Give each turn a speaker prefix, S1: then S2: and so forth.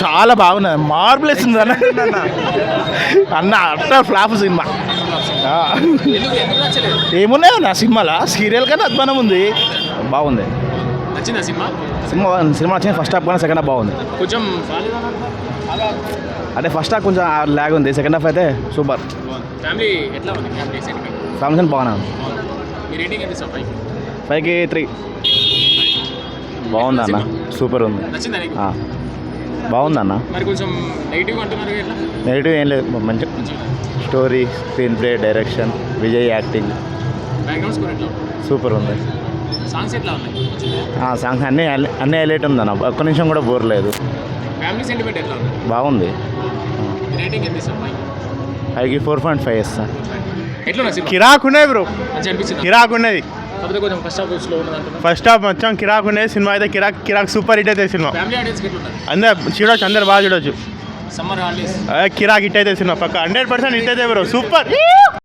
S1: చాలా బాగున్నది, మార్బులెస్ ఉంది అన్న. అన్న అట్లా ఫ్లాప్ సినిమా. ఏమున్నాయో నా సినిమాలో సీరియల్ కన్నా అద్భుతం ఉంది, బాగుంది సినిమా. సినిమా వచ్చింది ఫస్ట్ హాఫ్ కానీ సెకండ్ హాఫ్ బాగుంది.
S2: కొంచెం
S1: అంటే ఫస్ట్ హాఫ్ కొంచెం లాగ్ ఉంది, సెకండ్ హాఫ్ అయితే సూపర్.
S2: ఫ్యామిలీ ఎట్లా ఉంది?
S1: ఫ్యామిలీ బాగానే ఉంది. 5కి 3. బాగుంది అన్న, సూపర్ ఉంది. బాగుంది అన్న.
S2: మరి కొంచెం నెగిటివ్ అంటున్నారు,
S1: నెగిటివ్ ఏం లేదు, మంచి story, screen play, direction, Vijay acting
S2: background score ఎట్లా
S1: సూపర్ ఉంది.
S2: సాంగ్స్ ఎట్లా ఉన్నాయి?
S1: సాంగ్స్ అన్నీ హైలైట్ ఉంది అన్న, ఒక్క నిమిషం కూడా బోర్ లేదు.
S2: ఫ్యామిలీ సెంటిమెంట్ ఎట్లా ఉంది?
S1: బాగుంది.
S2: రేటింగ్ ఎంత ఇస్తాం?
S1: 5కి 4.5 ఇస్తా.
S2: ఎట్లా
S3: కిరాకున్నది బ్రో,
S2: అనిపించింది?
S3: కిరాకున్నది.
S2: కొంచెం
S3: ఫస్ట్ హాఫ్ మొత్తం కిరాకున్నది. సినిమా అయితే కిరాక్ సూపర్ హిట్ అయితే సినిమా.
S2: ఫ్యామిలీ ఆడియన్స్ ఎట్లా ఉన్నారు?
S3: అందరు చూడొచ్చు, అందరు బాగా చూడొచ్చు.
S2: సమ్మర్ హాలిడేస్
S3: కిరాక్ హిట్ అయితే సినిమా పక్క 100% హిట్ అయితే బ్రో, సూపర్.